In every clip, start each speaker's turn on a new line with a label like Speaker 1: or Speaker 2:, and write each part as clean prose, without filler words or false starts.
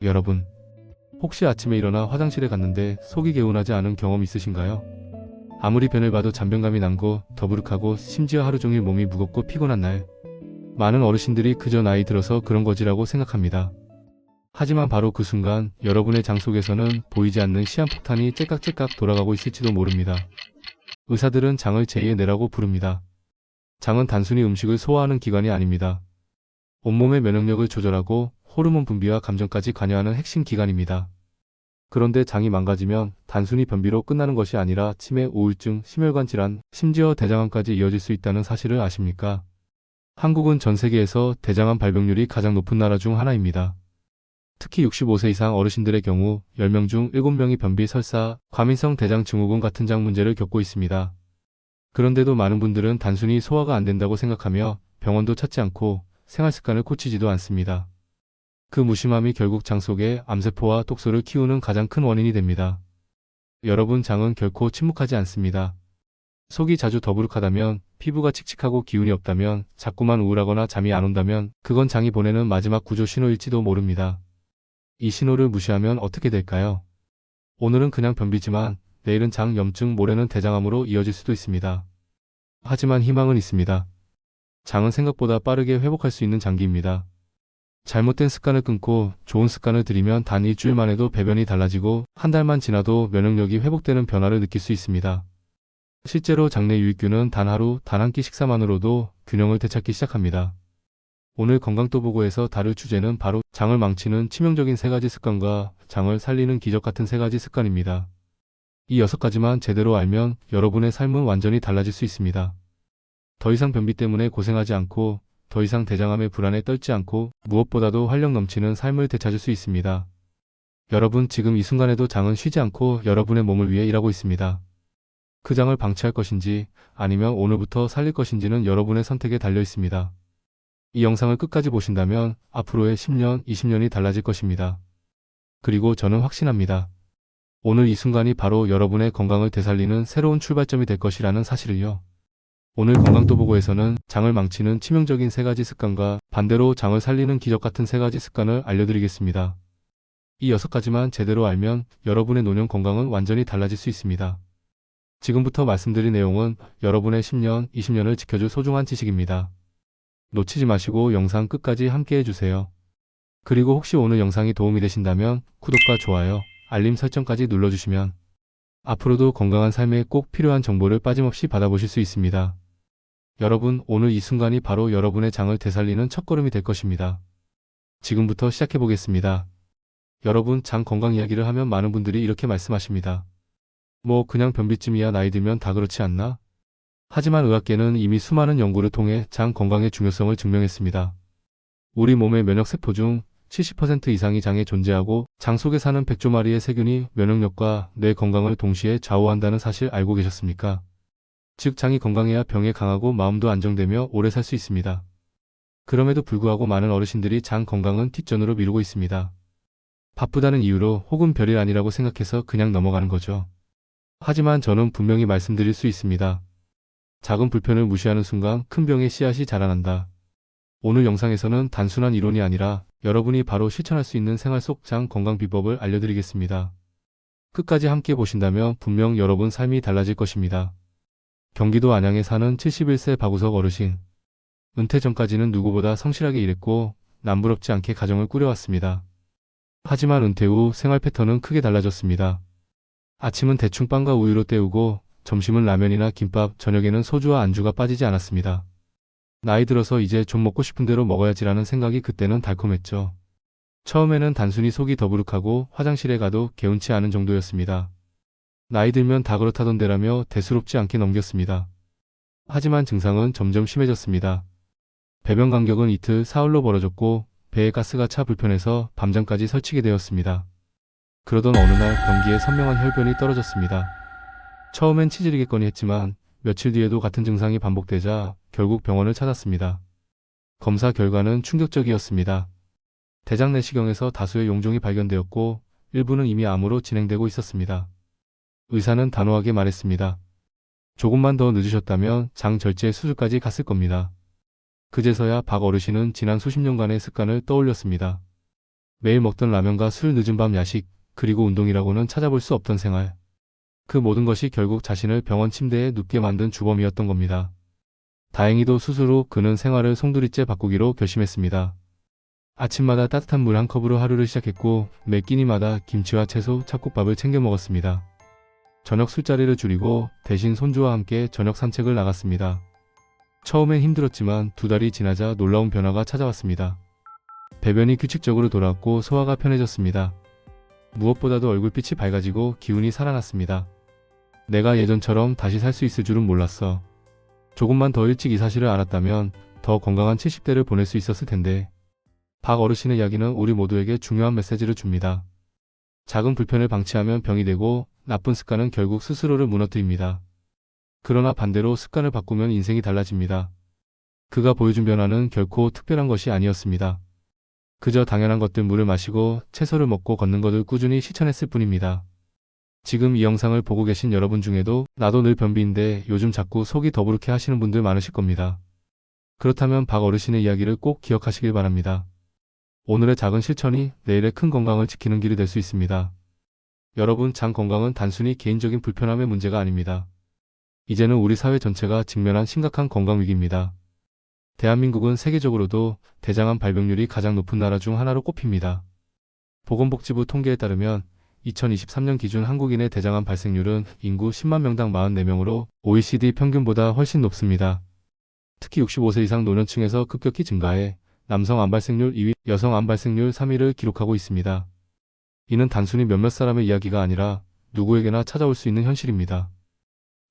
Speaker 1: 여러분, 혹시 아침에 일어나 화장실에 갔는데 속이 개운하지 않은 경험 있으신가요? 아무리 변을 봐도 잔변감이 남고 더부룩하고 심지어 하루 종일 몸이 무겁고 피곤한 날. 많은 어르신들이 그저 나이 들어서 그런 거지라고 생각합니다. 하지만 바로 그 순간 여러분의 장 속에서는 보이지 않는 시한폭탄이 째깍째깍 돌아가고 있을지도 모릅니다. 의사들은 장을 제2의 뇌라고 부릅니다. 장은 단순히 음식을 소화하는 기관이 아닙니다. 온몸의 면역력을 조절하고 호르몬 분비와 감정까지 관여하는 핵심 기관입니다. 그런데 장이 망가지면 단순히 변비로 끝나는 것이 아니라 치매, 우울증, 심혈관 질환, 심지어 대장암까지 이어질 수 있다는 사실을 아십니까? 한국은 전 세계에서 대장암 발병률이 가장 높은 나라 중 하나입니다. 특히 65세 이상 어르신들의 경우 10명 중 7명이 변비, 설사, 과민성 대장 증후군 같은 장 문제를 겪고 있습니다. 그런데도 많은 분들은 단순히 소화가 안 된다고 생각하며 병원도 찾지 않고 생활 습관을 고치지도 않습니다. 그 무심함이 결국 장 속에 암세포와 독소를 키우는 가장 큰 원인이 됩니다. 여러분, 장은 결코 침묵하지 않습니다. 속이 자주 더부룩하다면, 피부가 칙칙하고 기운이 없다면, 자꾸만 우울하거나 잠이 안 온다면 그건 장이 보내는 마지막 구조 신호일지도 모릅니다. 이 신호를 무시하면 어떻게 될까요? 오늘은 그냥 변비지만 내일은 장 염증, 모레는 대장암으로 이어질 수도 있습니다. 하지만 희망은 있습니다. 장은 생각보다 빠르게 회복할 수 있는 장기입니다. 잘못된 습관을 끊고 좋은 습관을 들이면 단 일주일만 해도 배변이 달라지고 한 달만 지나도 면역력이 회복되는 변화를 느낄 수 있습니다. 실제로 장내 유익균은 단 하루, 단 한 끼 식사만으로도 균형을 되찾기 시작합니다. 오늘 건강또보고에서 다룰 주제는 바로 장을 망치는 치명적인 3가지 습관과 장을 살리는 기적 같은 3가지 습관입니다. 이 6가지만 제대로 알면 여러분의 삶은 완전히 달라질 수 있습니다. 더 이상 변비 때문에 고생하지 않고, 더 이상 대장암의 불안에 떨지 않고, 무엇보다도 활력 넘치는 삶을 되찾을 수 있습니다. 여러분, 지금 이 순간에도 장은 쉬지 않고 여러분의 몸을 위해 일하고 있습니다. 그 장을 방치할 것인지 아니면 오늘부터 살릴 것인지는 여러분의 선택에 달려 있습니다. 이 영상을 끝까지 보신다면 앞으로의 10년, 20년이 달라질 것입니다. 그리고 저는 확신합니다. 오늘 이 순간이 바로 여러분의 건강을 되살리는 새로운 출발점이 될 것이라는 사실을요. 오늘 건강또보고에서는 장을 망치는 치명적인 3가지 습관과 반대로 장을 살리는 기적 같은 3가지 습관을 알려드리겠습니다. 이 6가지만 제대로 알면 여러분의 노년 건강은 완전히 달라질 수 있습니다. 지금부터 말씀드릴 내용은 여러분의 10년, 20년을 지켜줄 소중한 지식입니다. 놓치지 마시고 영상 끝까지 함께 해주세요. 그리고 혹시 오늘 영상이 도움이 되신다면 구독과 좋아요, 알림 설정까지 눌러주시면 앞으로도 건강한 삶에 꼭 필요한 정보를 빠짐없이 받아보실 수 있습니다. 여러분, 오늘 이 순간이 바로 여러분의 장을 되살리는 첫걸음이 될 것입니다. 지금부터 시작해보겠습니다. 여러분, 장 건강 이야기를 하면 많은 분들이 이렇게 말씀하십니다. 뭐 그냥 변비쯤이야, 나이 들면 다 그렇지 않나? 하지만 의학계는 이미 수많은 연구를 통해 장 건강의 중요성을 증명했습니다. 우리 몸의 면역세포 중 70% 이상이 장에 존재하고 장 속에 사는 100조 마리의 세균이 면역력과 뇌 건강을 동시에 좌우한다는 사실 알고 계셨습니까? 즉, 장이 건강해야 병에 강하고 마음도 안정되며 오래 살 수 있습니다. 그럼에도 불구하고 많은 어르신들이 장 건강은 뒷전으로 미루고 있습니다. 바쁘다는 이유로 혹은 별일 아니라고 생각해서 그냥 넘어가는 거죠. 하지만 저는 분명히 말씀드릴 수 있습니다. 작은 불편을 무시하는 순간 큰 병의 씨앗이 자라난다. 오늘 영상에서는 단순한 이론이 아니라 여러분이 바로 실천할 수 있는 생활 속 장 건강 비법을 알려드리겠습니다. 끝까지 함께 보신다면 분명 여러분 삶이 달라질 것입니다. 경기도 안양에 사는 71세 박우석 어르신. 은퇴 전까지는 누구보다 성실하게 일했고 남부럽지 않게 가정을 꾸려왔습니다. 하지만 은퇴 후 생활 패턴은 크게 달라졌습니다. 아침은 대충 빵과 우유로 때우고 점심은 라면이나 김밥, 저녁에는 소주와 안주가 빠지지 않았습니다. 나이 들어서 이제 좀 먹고 싶은 대로 먹어야지라는 생각이 그때는 달콤했죠. 처음에는 단순히 속이 더부룩하고 화장실에 가도 개운치 않은 정도였습니다. 나이 들면 다 그렇다던데라며 대수롭지 않게 넘겼습니다. 하지만 증상은 점점 심해졌습니다. 배변 간격은 이틀, 사흘로 벌어졌고 배에 가스가 차 불편해서 밤잠까지 설치게 되었습니다. 그러던 어느 날 변기에 선명한 혈변이 떨어졌습니다. 처음엔 치질이겠거니 했지만 며칠 뒤에도 같은 증상이 반복되자 결국 병원을 찾았습니다. 검사 결과는 충격적이었습니다. 대장 내시경에서 다수의 용종이 발견되었고 일부는 이미 암으로 진행되고 있었습니다. 의사는 단호하게 말했습니다. 조금만 더 늦으셨다면 장 절제 수술까지 갔을 겁니다. 그제서야 박 어르신은 지난 수십 년간의 습관을 떠올렸습니다. 매일 먹던 라면과 술, 늦은 밤 야식, 그리고 운동이라고는 찾아볼 수 없던 생활. 그 모든 것이 결국 자신을 병원 침대에 눕게 만든 주범이었던 겁니다. 다행히도 수술 후 그는 생활을 송두리째 바꾸기로 결심했습니다. 아침마다 따뜻한 물 한 컵으로 하루를 시작했고 매 끼니마다 김치와 채소, 잡곡밥을 챙겨 먹었습니다. 저녁 술자리를 줄이고 대신 손주와 함께 저녁 산책을 나갔습니다. 처음엔 힘들었지만 2달이 지나자 놀라운 변화가 찾아왔습니다. 배변이 규칙적으로 돌아왔고 소화가 편해졌습니다. 무엇보다도 얼굴빛이 밝아지고 기운이 살아났습니다. 내가 예전처럼 다시 살 수 있을 줄은 몰랐어. 조금만 더 일찍 이 사실을 알았다면 더 건강한 70대를 보낼 수 있었을 텐데. 박 어르신의 이야기는 우리 모두에게 중요한 메시지를 줍니다. 작은 불편을 방치하면 병이 되고 나쁜 습관은 결국 스스로를 무너뜨립니다. 그러나 반대로 습관을 바꾸면 인생이 달라집니다. 그가 보여준 변화는 결코 특별한 것이 아니었습니다. 그저 당연한 것들 물을 마시고 채소를 먹고 걷는 것을 꾸준히 실천했을 뿐입니다. 지금 이 영상을 보고 계신 여러분 중에도 나도 늘 변비인데 요즘 자꾸 속이 더부룩해 하시는 분들 많으실 겁니다. 그렇다면 박 어르신의 이야기를 꼭 기억하시길 바랍니다. 오늘의 작은 실천이 내일의 큰 건강을 지키는 길이 될 수 있습니다. 여러분, 장 건강은 단순히 개인적인 불편함의 문제가 아닙니다. 이제는 우리 사회 전체가 직면한 심각한 건강 위기입니다. 대한민국은 세계적으로도 대장암 발병률이 가장 높은 나라 중 하나로 꼽힙니다. 보건복지부 통계에 따르면 2023년 기준 한국인의 대장암 발생률은 인구 10만 명당 44명으로 OECD 평균보다 훨씬 높습니다. 특히 65세 이상 노년층에서 급격히 증가해 남성 암 발생률 2위, 여성 암 발생률 3위를 기록하고 있습니다. 이는 단순히 몇몇 사람의 이야기가 아니라 누구에게나 찾아올 수 있는 현실입니다.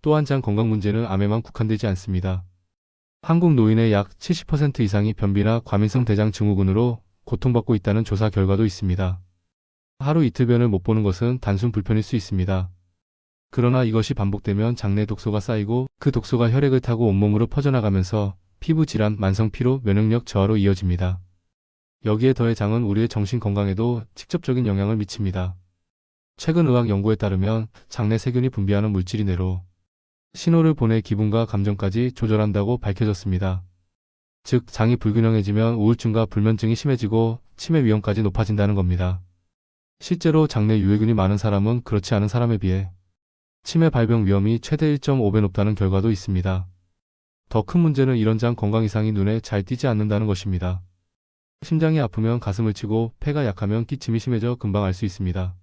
Speaker 1: 또한 장 건강 문제는 암에만 국한되지 않습니다. 한국 노인의 약 70% 이상이 변비나 과민성 대장 증후군으로 고통받고 있다는 조사 결과도 있습니다. 하루 이틀 변을 못 보는 것은 단순 불편일 수 있습니다. 그러나 이것이 반복되면 장내 독소가 쌓이고 그 독소가 혈액을 타고 온몸으로 퍼져나가면서 피부 질환, 만성 피로, 면역력 저하로 이어집니다. 여기에 더해 장은 우리의 정신 건강에도 직접적인 영향을 미칩니다. 최근 의학 연구에 따르면 장내 세균이 분비하는 물질이 뇌로 신호를 보내 기분과 감정까지 조절한다고 밝혀졌습니다. 즉, 장이 불균형해지면 우울증과 불면증이 심해지고 치매 위험까지 높아진다는 겁니다. 실제로 장내 유해균이 많은 사람은 그렇지 않은 사람에 비해 치매 발병 위험이 최대 1.5배 높다는 결과도 있습니다. 더 큰 문제는 이런 장 건강 이상이 눈에 잘 띄지 않는다는 것입니다. 심장이 아프면 가슴을 치고 폐가 약하면 기침이 심해져 금방 알 수 있습니다.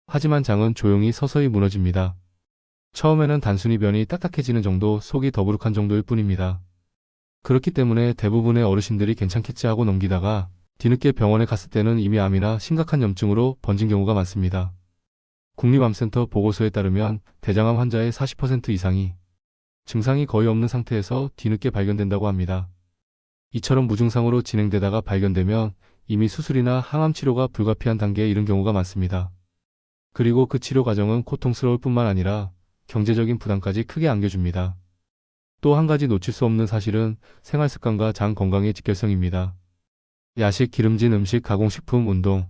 Speaker 1: 하지만 장은 조용히 서서히 무너집니다. 처음에는 단순히 변이 딱딱해지는 정도, 속이 더부룩한 정도일 뿐입니다. 그렇기 때문에 대부분의 어르신들이 괜찮겠지 하고 넘기다가 뒤늦게 병원에 갔을 때는 이미 암이나 심각한 염증으로 번진 경우가 많습니다. 국립암센터 보고서에 따르면 대장암 환자의 40% 이상이 증상이 거의 없는 상태에서 뒤늦게 발견된다고 합니다. 이처럼 무증상으로 진행되다가 발견되면 이미 수술이나 항암 치료가 불가피한 단계에 이른 경우가 많습니다. 그리고 그 치료 과정은 고통스러울 뿐만 아니라 경제적인 부담까지 크게 안겨줍니다. 또 한 가지 놓칠 수 없는 사실은 생활 습관과 장 건강의 직결성입니다. 야식, 기름진 음식, 가공식품, 운동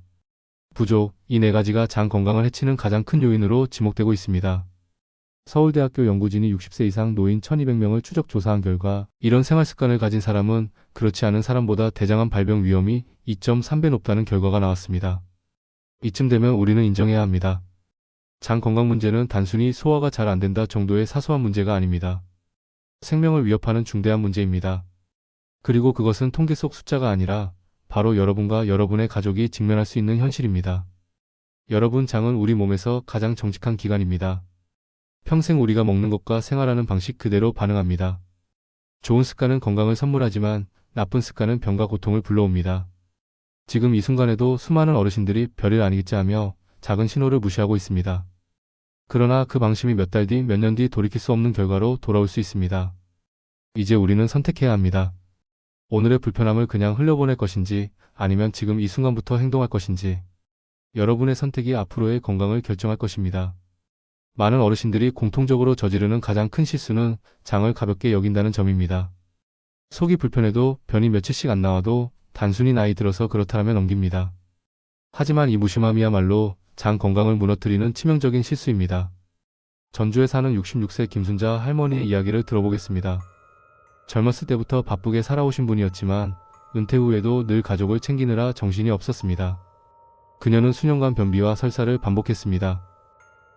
Speaker 1: 부족, 이 4가지가 장 건강을 해치는 가장 큰 요인으로 지목되고 있습니다. 서울대학교 연구진이 60세 이상 노인 1200명을 추적 조사한 결과 이런 생활 습관을 가진 사람은 그렇지 않은 사람보다 대장암 발병 위험이 2.3배 높다는 결과가 나왔습니다. 이쯤 되면 우리는 인정해야 합니다. 장 건강 문제는 단순히 소화가 잘 안 된다 정도의 사소한 문제가 아닙니다. 생명을 위협하는 중대한 문제입니다. 그리고 그것은 통계 속 숫자가 아니라 바로 여러분과 여러분의 가족이 직면할 수 있는 현실입니다. 여러분, 장은 우리 몸에서 가장 정직한 기관입니다. 평생 우리가 먹는 것과 생활하는 방식 그대로 반응합니다. 좋은 습관은 건강을 선물하지만 나쁜 습관은 병과 고통을 불러옵니다. 지금 이 순간에도 수많은 어르신들이 별일 아니겠지 하며 작은 신호를 무시하고 있습니다. 그러나 그 방심이 몇 달 뒤, 몇 년 뒤 돌이킬 수 없는 결과로 돌아올 수 있습니다. 이제 우리는 선택해야 합니다. 오늘의 불편함을 그냥 흘려보낼 것인지 아니면 지금 이 순간부터 행동할 것인지 여러분의 선택이 앞으로의 건강을 결정할 것입니다. 많은 어르신들이 공통적으로 저지르는 가장 큰 실수는 장을 가볍게 여긴다는 점입니다. 속이 불편해도 변이 며칠씩 안 나와도 단순히 나이 들어서 그렇다면 넘깁니다. 하지만 이 무심함이야말로 장 건강을 무너뜨리는 치명적인 실수입니다. 전주에 사는 66세 김순자 할머니의 이야기를 들어보겠습니다. 젊었을 때부터 바쁘게 살아오신 분이었지만 은퇴 후에도 늘 가족을 챙기느라 정신이 없었습니다. 그녀는 수년간 변비와 설사를 반복했습니다.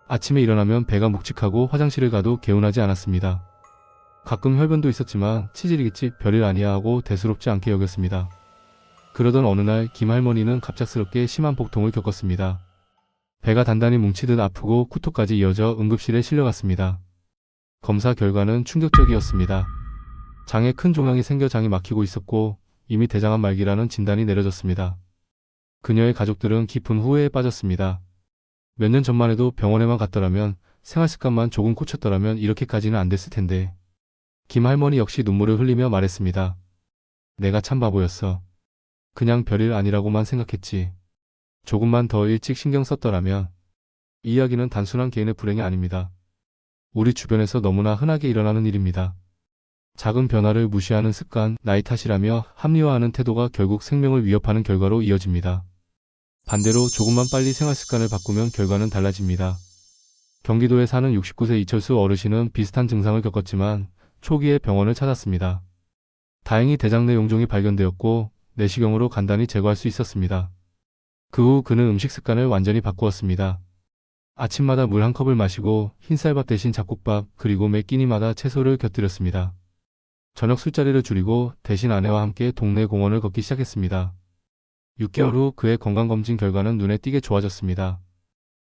Speaker 1: 아침에 일어나면 배가 묵직하고 화장실을 가도 개운하지 않았습니다. 가끔 혈변도 있었지만 치질이겠지 별일 아니야 하고 대수롭지 않게 여겼습니다. 그러던 어느 날 김할머니는 갑작스럽게 심한 복통을 겪었습니다. 배가 단단히 뭉치듯 아프고 쿠토까지 이어져 응급실에 실려갔습니다. 검사 결과는 충격적이었습니다. 장에 큰 종양이 생겨 장이 막히고 있었고 이미 대장암 말기라는 진단이 내려졌습니다. 그녀의 가족들은 깊은 후회에 빠졌습니다. 몇 년 전만 해도 병원에만 갔더라면 생활습관만 조금 고쳤더라면 이렇게까지는 안 됐을 텐데. 김할머니 역시 눈물을 흘리며 말했습니다. 내가 참 바보였어. 그냥 별일 아니라고만 생각했지. 조금만 더 일찍 신경 썼더라면. 이 이야기는 단순한 개인의 불행이 아닙니다. 우리 주변에서 너무나 흔하게 일어나는 일입니다. 작은 변화를 무시하는 습관, 나이 탓이라며 합리화하는 태도가 결국 생명을 위협하는 결과로 이어집니다. 반대로 조금만 빨리 생활 습관을 바꾸면 결과는 달라집니다. 경기도에 사는 69세 이철수 어르신은 비슷한 증상을 겪었지만 초기에 병원을 찾았습니다. 다행히 대장 내 용종이 발견되었고 내시경으로 간단히 제거할 수 있었습니다. 그 후 그는 음식 습관을 완전히 바꾸었습니다. 아침마다 물 한 컵을 마시고 흰쌀밥 대신 잡곡밥 그리고 매 끼니마다 채소를 곁들였습니다. 저녁 술자리를 줄이고 대신 아내와 함께 동네 공원을 걷기 시작했습니다. 6개월 후 그의 건강검진 결과는 눈에 띄게 좋아졌습니다.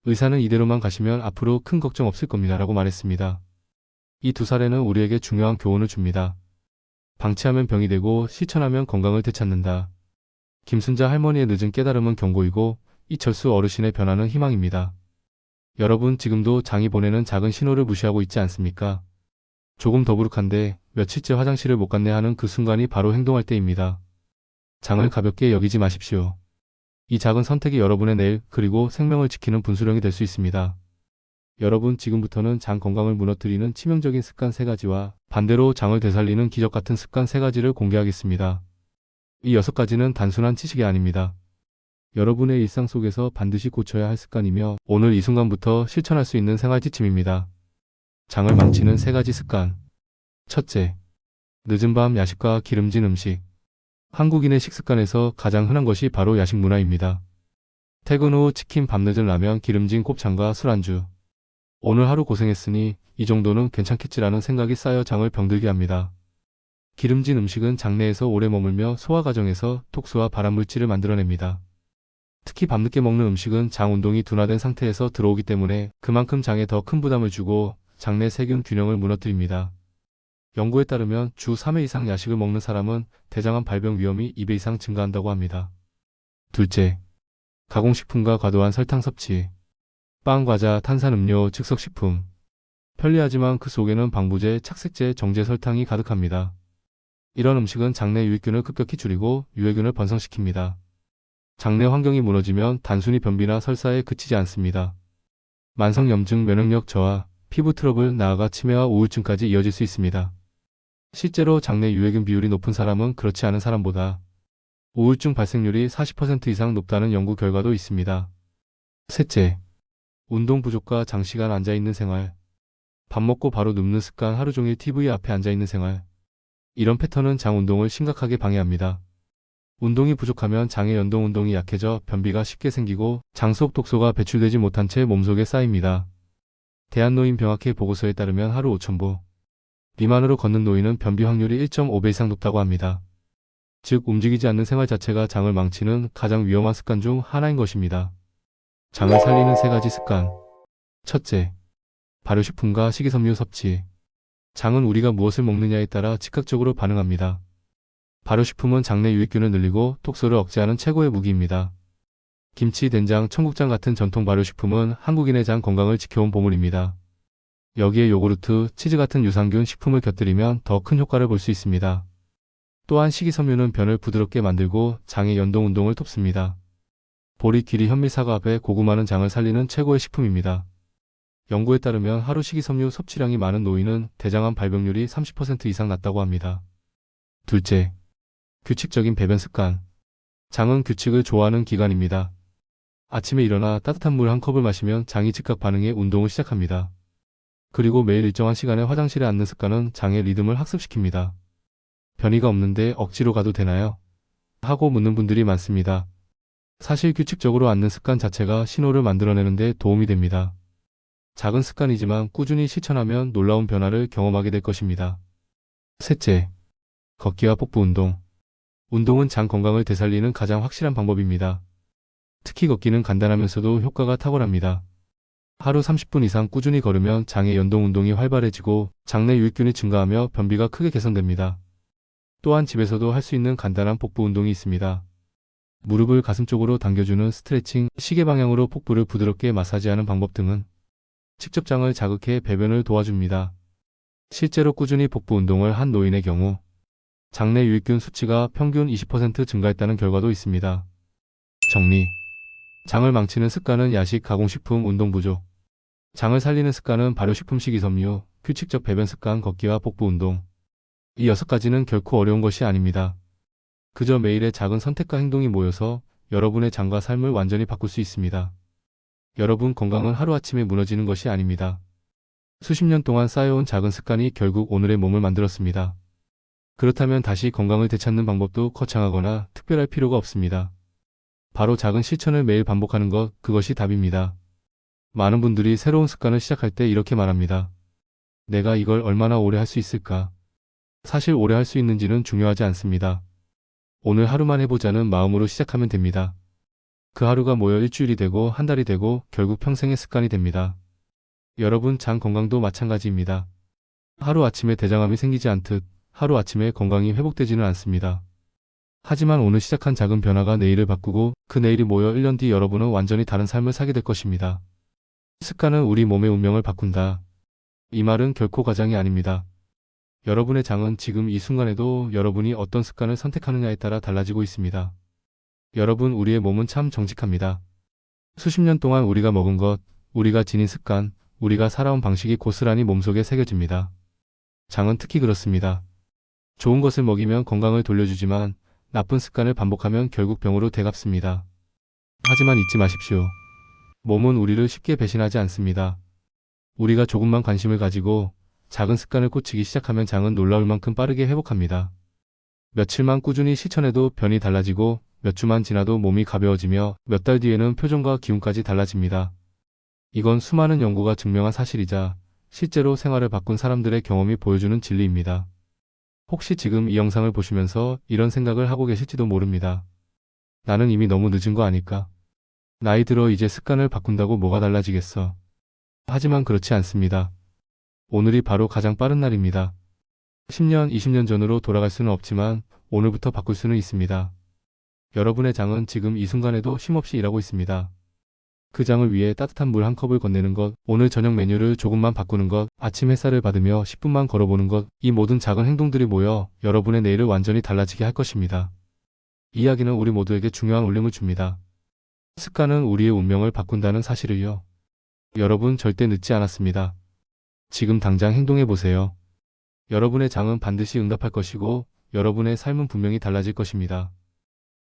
Speaker 1: 의사는 이대로만 가시면 앞으로 큰 걱정 없을 겁니다 라고 말했습니다. 이 두 사례는 우리에게 중요한 교훈을 줍니다. 방치하면 병이 되고 실천하면 건강을 되찾는다. 김순자 할머니의 늦은 깨달음은 경고이고 이철수 어르신의 변화는 희망입니다. 여러분 지금도 장이 보내는 작은 신호를 무시하고 있지 않습니까? 조금 더부룩한데 며칠째 화장실을 못 갔네 하는 그 순간이 바로 행동할 때입니다. 장을 가볍게 여기지 마십시오. 이 작은 선택이 여러분의 내일 그리고 생명을 지키는 분수령이 될 수 있습니다. 여러분 지금부터는 장 건강을 무너뜨리는 치명적인 습관 3가지와 반대로 장을 되살리는 기적 같은 습관 3가지를 공개하겠습니다. 이 6가지는 단순한 지식이 아닙니다. 여러분의 일상 속에서 반드시 고쳐야 할 습관이며 오늘 이 순간부터 실천할 수 있는 생활 지침입니다. 장을 망치는 3가지 습관. 첫째, 늦은 밤 야식과 기름진 음식. 한국인의 식습관에서 가장 흔한 것이 바로 야식 문화입니다. 퇴근 후 치킨, 밤늦은 라면, 기름진 곱창과 술안주. 오늘 하루 고생했으니 이 정도는 괜찮겠지라는 생각이 쌓여 장을 병들게 합니다. 기름진 음식은 장내에서 오래 머물며 소화 과정에서 톡스와 발암물질을 만들어냅니다. 특히 밤늦게 먹는 음식은 장 운동이 둔화된 상태에서 들어오기 때문에 그만큼 장에 더 큰 부담을 주고 장내 세균 균형을 무너뜨립니다. 연구에 따르면 주 3회 이상 야식을 먹는 사람은 대장암 발병 위험이 2배 이상 증가한다고 합니다. 둘째, 가공식품과 과도한 설탕 섭취. 빵, 과자, 탄산음료, 즉석식품. 편리하지만 그 속에는 방부제, 착색제, 정제 설탕이 가득합니다. 이런 음식은 장내 유익균을 급격히 줄이고 유해균을 번성시킵니다. 장내 환경이 무너지면 단순히 변비나 설사에 그치지 않습니다. 만성염증, 면역력 저하, 피부 트러블, 나아가 치매와 우울증까지 이어질 수 있습니다. 실제로 장내 유해균 비율이 높은 사람은 그렇지 않은 사람보다 우울증 발생률이 40% 이상 높다는 연구 결과도 있습니다. 셋째, 운동 부족과 장시간 앉아있는 생활. 밥 먹고 바로 눕는 습관, 하루 종일 TV 앞에 앉아있는 생활. 이런 패턴은 장 운동을 심각하게 방해합니다. 운동이 부족하면 장의 연동 운동이 약해져 변비가 쉽게 생기고 장 속 독소가 배출되지 못한 채 몸속에 쌓입니다. 대한노인병학회 보고서에 따르면 하루 5,000보 미만으로 걷는 노인은 변비 확률이 1.5배 이상 높다고 합니다. 즉 움직이지 않는 생활 자체가 장을 망치는 가장 위험한 습관 중 하나인 것입니다. 장을 살리는 3가지 습관. 첫째, 발효식품과 식이섬유 섭취. 장은 우리가 무엇을 먹느냐에 따라 즉각적으로 반응합니다. 발효식품은 장내 유익균을 늘리고 톡소를 억제하는 최고의 무기입니다. 김치, 된장, 청국장 같은 전통 발효식품은 한국인의 장 건강을 지켜온 보물입니다. 여기에 요구르트, 치즈 같은 유산균 식품을 곁들이면 더 큰 효과를 볼 수 있습니다. 또한 식이섬유는 변을 부드럽게 만들고 장의 연동 운동을 돕습니다. 보리, 귀리, 현미, 사과배, 고구마는 장을 살리는 최고의 식품입니다. 연구에 따르면 하루 식이섬유 섭취량이 많은 노인은 대장암 발병률이 30% 이상 낮다고 합니다. 둘째, 규칙적인 배변 습관. 장은 규칙을 좋아하는 기관입니다. 아침에 일어나 따뜻한 물 한 컵을 마시면 장이 즉각 반응해 운동을 시작합니다. 그리고 매일 일정한 시간에 화장실에 앉는 습관은 장의 리듬을 학습시킵니다. 변이가 없는데 억지로 가도 되나요? 하고 묻는 분들이 많습니다. 사실 규칙적으로 앉는 습관 자체가 신호를 만들어내는 데 도움이 됩니다. 작은 습관이지만 꾸준히 실천하면 놀라운 변화를 경험하게 될 것입니다. 셋째, 걷기와 복부 운동. 운동은 장 건강을 되살리는 가장 확실한 방법입니다. 특히 걷기는 간단하면서도 효과가 탁월합니다. 하루 30분 이상 꾸준히 걸으면 장의 연동 운동이 활발해지고 장내 유익균이 증가하며 변비가 크게 개선됩니다. 또한 집에서도 할 수 있는 간단한 복부 운동이 있습니다. 무릎을 가슴 쪽으로 당겨주는 스트레칭, 시계 방향으로 복부를 부드럽게 마사지하는 방법 등은 직접 장을 자극해 배변을 도와줍니다. 실제로 꾸준히 복부 운동을 한 노인의 경우 장내 유익균 수치가 평균 20% 증가했다는 결과도 있습니다. 정리. 장을 망치는 습관은 야식, 가공식품, 운동 부족. 장을 살리는 습관은 발효식품, 식이섬유, 규칙적 배변 습관, 걷기와 복부 운동. 이 6가지는 결코 어려운 것이 아닙니다. 그저 매일의 작은 선택과 행동이 모여서 여러분의 장과 삶을 완전히 바꿀 수 있습니다. 여러분 건강은 하루아침에 무너지는 것이 아닙니다. 수십 년 동안 쌓여온 작은 습관이 결국 오늘의 몸을 만들었습니다. 그렇다면 다시 건강을 되찾는 방법도 거창하거나 특별할 필요가 없습니다. 바로 작은 실천을 매일 반복하는 것, 그것이 답입니다. 많은 분들이 새로운 습관을 시작할 때 이렇게 말합니다. 내가 이걸 얼마나 오래 할 수 있을까? 사실 오래 할 수 있는지는 중요하지 않습니다. 오늘 하루만 해보자는 마음으로 시작하면 됩니다. 그 하루가 모여 일주일이 되고 한 달이 되고 결국 평생의 습관이 됩니다. 여러분 장 건강도 마찬가지입니다. 하루아침에 대장암이 생기지 않듯 하루아침에 건강이 회복되지는 않습니다. 하지만 오늘 시작한 작은 변화가 내일을 바꾸고 그 내일이 모여 1년 뒤 여러분은 완전히 다른 삶을 살게 될 것입니다. 습관은 우리 몸의 운명을 바꾼다. 이 말은 결코 과장이 아닙니다. 여러분의 장은 지금 이 순간에도 여러분이 어떤 습관을 선택하느냐에 따라 달라지고 있습니다. 여러분, 우리의 몸은 참 정직합니다. 수십 년 동안 우리가 먹은 것, 우리가 지닌 습관, 우리가 살아온 방식이 고스란히 몸속에 새겨집니다. 장은 특히 그렇습니다. 좋은 것을 먹이면 건강을 돌려주지만 나쁜 습관을 반복하면 결국 병으로 되갚습니다. 하지만 잊지 마십시오. 몸은 우리를 쉽게 배신하지 않습니다. 우리가 조금만 관심을 가지고 작은 습관을 꽂히기 시작하면 장은 놀라울 만큼 빠르게 회복합니다. 며칠만 꾸준히 실천해도 변이 달라지고 몇 주만 지나도 몸이 가벼워지며 몇 달 뒤에는 표정과 기운까지 달라집니다. 이건 수많은 연구가 증명한 사실이자 실제로 생활을 바꾼 사람들의 경험이 보여주는 진리입니다. 혹시 지금 이 영상을 보시면서 이런 생각을 하고 계실지도 모릅니다. 나는 이미 너무 늦은 거 아닐까? 나이 들어 이제 습관을 바꾼다고 뭐가 달라지겠어? 하지만 그렇지 않습니다. 오늘이 바로 가장 빠른 날입니다. 10년, 20년 전으로 돌아갈 수는 없지만 오늘부터 바꿀 수는 있습니다. 여러분의 장은 지금 이 순간에도 쉼없이 일하고 있습니다. 그 장을 위해 따뜻한 물 한 컵을 건네는 것, 오늘 저녁 메뉴를 조금만 바꾸는 것, 아침 햇살을 받으며 10분만 걸어보는 것, 이 모든 작은 행동들이 모여 여러분의 내일을 완전히 달라지게 할 것입니다. 이 이야기는 우리 모두에게 중요한 울림을 줍니다. 습관은 우리의 운명을 바꾼다는 사실을요. 여러분 절대 늦지 않았습니다. 지금 당장 행동해보세요. 여러분의 장은 반드시 응답할 것이고 여러분의 삶은 분명히 달라질 것입니다.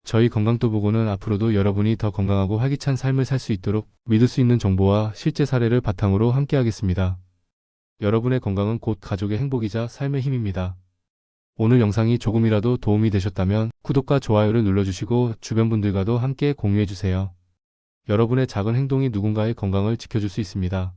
Speaker 1: 저희 건강토보고는 앞으로도 여러분이 더 건강하고 활기찬 삶을 살 수 있도록 믿을 수 있는 정보와 실제 사례를 바탕으로 함께하겠습니다. 여러분의 건강은 곧 가족의 행복이자 삶의 힘입니다. 오늘 영상이 조금이라도 도움이 되셨다면 구독과 좋아요를 눌러주시고 주변 분들과도 함께 공유해주세요. 여러분의 작은 행동이 누군가의 건강을 지켜줄 수 있습니다.